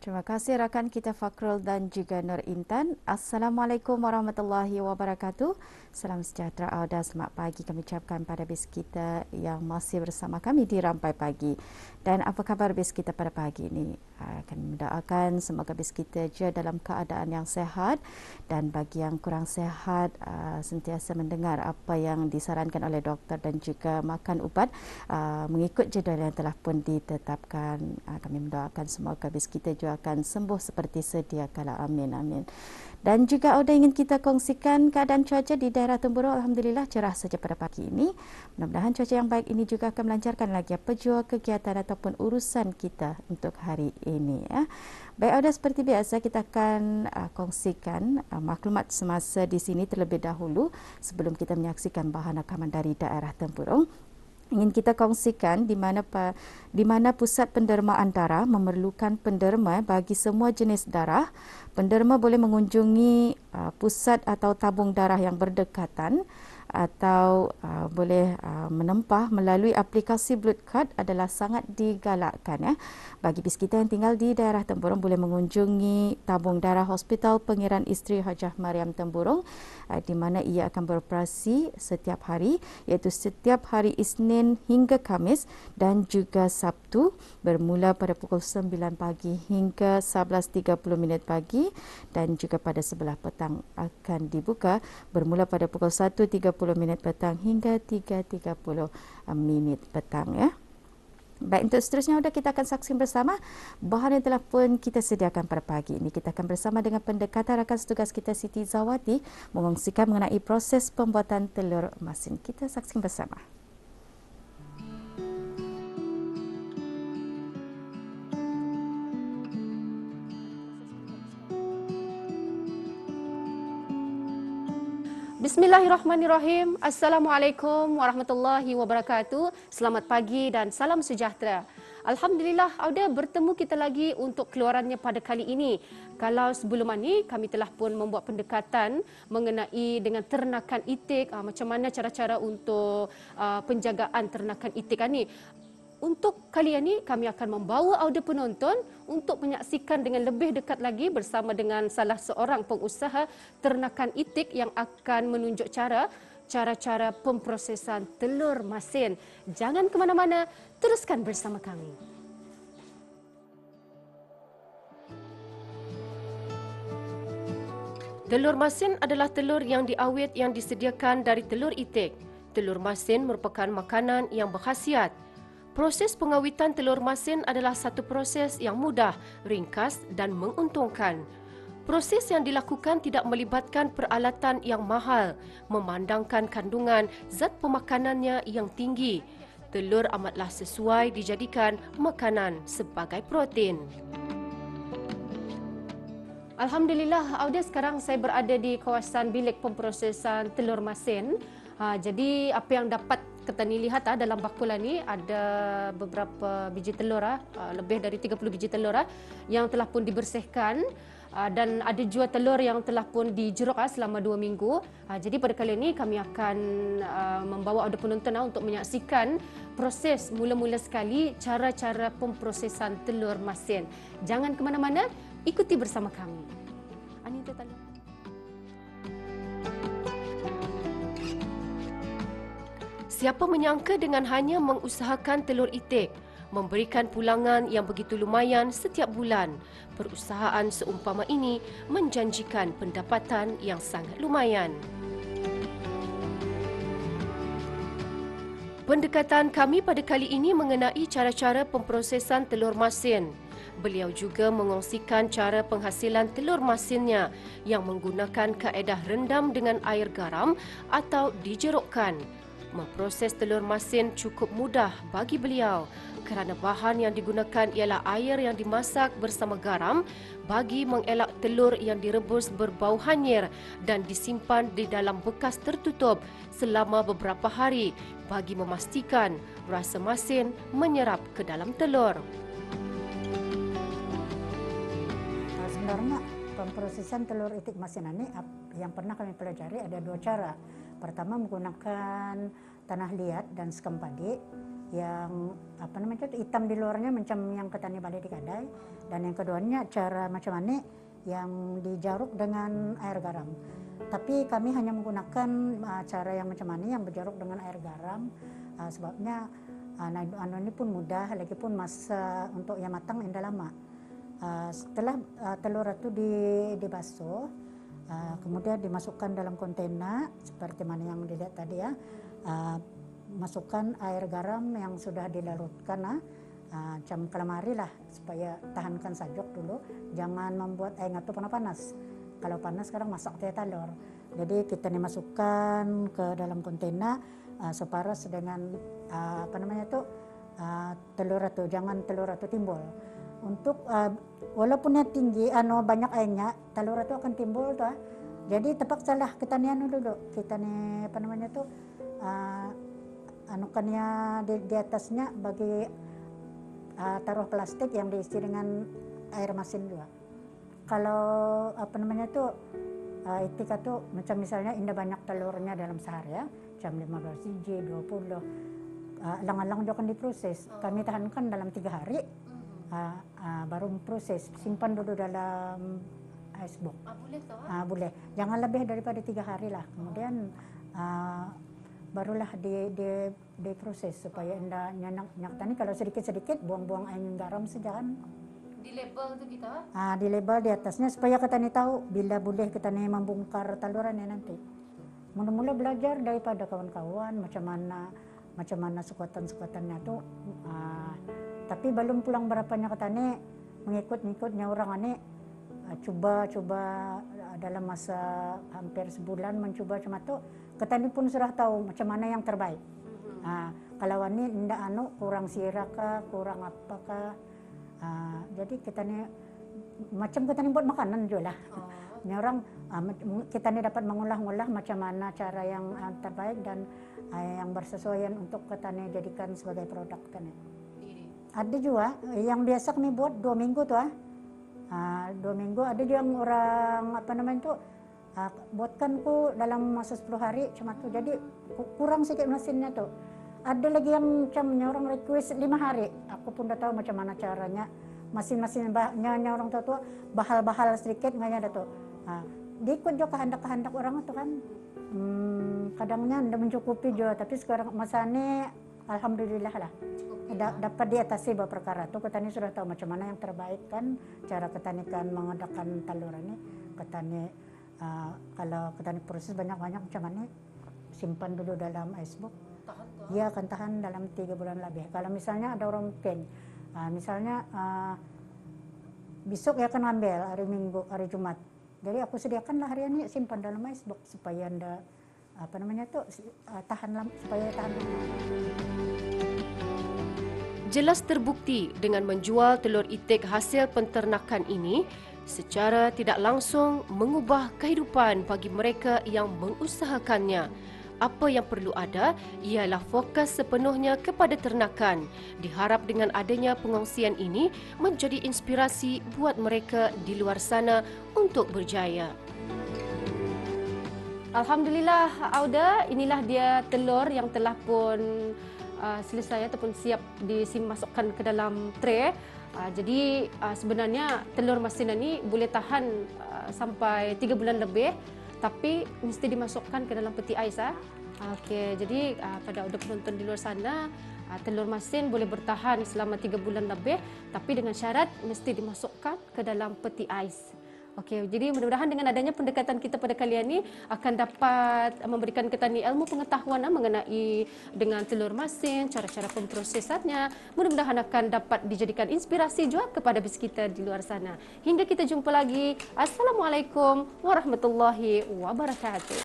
Terima kasih rakan kita Fakrul dan juga Nur Intan. Assalamualaikum warahmatullahi wabarakatuh. Salam sejahtera Auda, selamat pagi kami ucapkan pada bis kita yang masih bersama kami di Rampai Pagi. Dan apa khabar bis kita pada pagi ini? Kami mendoakan semoga bis kita je dalam keadaan yang sehat, dan bagi yang kurang sehat sentiasa mendengar apa yang disarankan oleh doktor dan juga makan ubat mengikut jadual yang telah pun ditetapkan. Kami mendoakan semoga bis kita juga akan sembuh seperti sedia kala. Amin, amin. Dan juga Auda ingin kita kongsikan keadaan cuaca di daerah Tempurung. Alhamdulillah cerah saja pada pagi ini. Mudah-mudahan cuaca yang baik ini juga akan melancarkan lagi jua kegiatan ataupun urusan kita untuk hari ini. Baik Auda, seperti biasa kita akan kongsikan maklumat semasa di sini terlebih dahulu sebelum kita menyaksikan bahan rakaman dari daerah Tempurung. Ingin kita kongsikan di mana pusat pendermaan darah memerlukan penderma bagi semua jenis darah. Penderma boleh mengunjungi pusat atau tabung darah yang berdekatan atau boleh menempah melalui aplikasi Blood Card adalah sangat digalakkan. Bagi bis kita yang tinggal di daerah Tempurung boleh mengunjungi tabung darah Hospital Pangeran Isteri Hajah Mariam Tempurung di mana ia akan beroperasi setiap hari, iaitu setiap hari Isnin hingga Khamis dan juga Sabtu bermula pada pukul 9 pagi hingga 11.30 pagi, dan juga pada sebelah petang akan dibuka bermula pada pukul 1.30 petang hingga 3.30 petang. Baik, untuk seterusnya sudah kita akan saksikan bersama bahan yang telah pun kita sediakan pada pagi ini. Kita akan bersama dengan pendekatan rakan setugas kita Siti Zawati mengongsikan mengenai proses pembuatan telur masin. Kita saksikan bersama. Bismillahirrahmanirrahim. Assalamualaikum warahmatullahi wabarakatuh. Selamat pagi dan salam sejahtera. Alhamdulillah, Auda bertemu kita lagi untuk keluarannya pada kali ini. Kalau sebelum ini kami telah pun membuat pendekatan mengenai dengan ternakan itik, macam mana cara-cara untuk penjagaan ternakan itik ini. Untuk kali ini kami akan membawa Auda penonton untuk menyaksikan dengan lebih dekat lagi bersama dengan salah seorang pengusaha ternakan itik yang akan menunjuk cara-cara pemprosesan telur masin. Jangan ke mana-mana, teruskan bersama kami. Telur masin adalah telur yang diawet yang disediakan dari telur itik. Telur masin merupakan makanan yang berkhasiat. Proses pengawitan telur masin adalah satu proses yang mudah, ringkas dan menguntungkan. Proses yang dilakukan tidak melibatkan peralatan yang mahal, memandangkan kandungan zat pemakanannya yang tinggi. Telur amatlah sesuai dijadikan makanan sebagai protein. Alhamdulillah, Auda, sekarang saya berada di kawasan bilik pemprosesan telur masin. Jadi apa yang dapat kita lihat dalam bakulan ni ada beberapa biji telur, lebih dari 30 biji telur yang telah pun dibersihkan, dan ada juga telur yang telah pun dijeruk selama 2 minggu. Jadi pada kali ini kami akan membawa Auda penonton untuk menyaksikan proses mula-mula sekali cara-cara pemprosesan telur masin. Jangan ke mana-mana, ikuti bersama kami. Anita Talur. Siapa menyangka dengan hanya mengusahakan telur itik, memberikan pulangan yang begitu lumayan setiap bulan, perusahaan seumpama ini menjanjikan pendapatan yang sangat lumayan. Pendekatan kami pada kali ini mengenai cara-cara pemprosesan telur masin. Beliau juga mengongsikan cara penghasilan telur masinnya yang menggunakan kaedah rendam dengan air garam atau dijerukkan. Memproses telur masin cukup mudah bagi beliau kerana bahan yang digunakan ialah air yang dimasak bersama garam bagi mengelak telur yang direbus berbau hanyir dan disimpan di dalam bekas tertutup selama beberapa hari bagi memastikan rasa masin menyerap ke dalam telur. Sebenarnya pemprosesan telur itik masin ini yang pernah kami pelajari ada 2 cara. Pertama menggunakan tanah liat dan sekam padi. yang apa namanya itu hitam di luarnya macam yang ketani balik di kadai, dan yang keduanya cara macam mana yang dijaruk dengan air garam. Tapi kami hanya menggunakan cara yang macam mana yang berjaruk dengan air garam, sebabnya ini pun mudah, lagi pun masa untuk yang matang indah lama. Setelah telur itu dibasuh, kemudian dimasukkan dalam kontainer seperti mana yang dilihat tadi ya. Masukkan air garam yang sudah dilarutkan, macam calamari lah, supaya tahankan sajok dulu, jangan membuat air itu panas. Kalau panas sekarang masak teh telur, jadi kita dimasukkan ke dalam kontainer separas dengan apa namanya itu telur itu, jangan telur itu timbul. Untuk walaupun yang tinggi banyak airnya, telur itu akan timbul tuh. Jadi terpaksalah kita dulu, kita nih apa namanya itu anukannya di atasnya bagi taruh plastik yang diisi dengan air masin juga. Kalau apa namanya itu itik itu macam misalnya indah banyak telurnya dalam sehari ya, jam 15 biji, 20, alang-alang juga akan diproses. Kami tahankan dalam 3 hari, baru proses, simpan dulu dalam icebox. Boleh toh? Boleh, jangan lebih daripada 3 hari lah. Kemudian barulah diproses supaya indah nyak tani. Kalau sedikit-sedikit buang-buang air garam saja kan. Di label tu kita? Di label di atasnya supaya kita nih tahu bila boleh kita nih membongkar talurannya nanti. Mula-mula belajar daripada kawan-kawan macam mana sekuatan-sekuatannya tuh. Tapi belum pulang berapanya kita nih mengikut-ngikutnya orang ini. Coba dalam masa hampir sebulan mencoba cuma tuh ketani pun sudah tahu macam mana yang terbaik. Kalau ini indah kurang siraka, kurang apakah, jadi kita nih macam kita nih buat makanan juga lah. Ini orang kita nih dapat mengolah-olah macam mana cara yang terbaik dan yang bersesuaian untuk kita nih jadikan sebagai produk kita nih. Ada juga yang biasa kami buat 2 minggu tuh 2 minggu, ada juga yang orang apa namanya itu buatkan ku dalam masa 10 hari cuma tuh, jadi kurang sedikit mesinnya tuh. Ada lagi yang macamnya orang request 5 hari, aku pun udah tahu macam mana caranya. Mesin-mesin bahnya orang tua bahal-bahal sedikit nggak ada tuh. Diikut juga kehendak-kehendak orang itu kan. Kadangnya tidak mencukupi juga, tapi sekarang masa ini alhamdulillah lah. Dapat diatasi beberapa perkara tuh. Petani sudah tahu macam mana yang terbaik kan, cara petanikan mengadakan telur ini. Petani kalau petani proses banyak-banyak macam mana, simpan dulu dalam icebox. Dia akan tahan dalam 3 bulan lebih. Kalau misalnya ada orang mungkin, misalnya besok ya akan ambil hari Minggu, hari Jumat. Jadi aku sediakanlah hari ini simpan dalam icebox supaya anda apa namanya tuh tahan lama, supaya tahan lama. Jelas terbukti dengan menjual telur itik hasil penternakan ini secara tidak langsung mengubah kehidupan bagi mereka yang mengusahakannya. Apa yang perlu ada ialah fokus sepenuhnya kepada ternakan. Diharap dengan adanya pengongsian ini menjadi inspirasi buat mereka di luar sana untuk berjaya. Alhamdulillah Auda, inilah dia telur yang telah pun selesai ataupun siap dimasukkan ke dalam tray. Jadi sebenarnya telur masin ini boleh tahan sampai 3 bulan lebih, tapi mesti dimasukkan ke dalam peti ais. Okey, jadi pada penonton di luar sana, telur masin boleh bertahan selama 3 bulan lebih, tapi dengan syarat mesti dimasukkan ke dalam peti ais. Okey, jadi mudah-mudahan dengan adanya pendekatan kita pada kali ini akan dapat memberikan kita ni ilmu pengetahuan mengenai dengan telur masin, cara-cara pemprosesannya. Mudah-mudahan akan dapat dijadikan inspirasi juga kepada bis kita di luar sana. Hingga kita jumpa lagi. Assalamualaikum warahmatullahi wabarakatuh.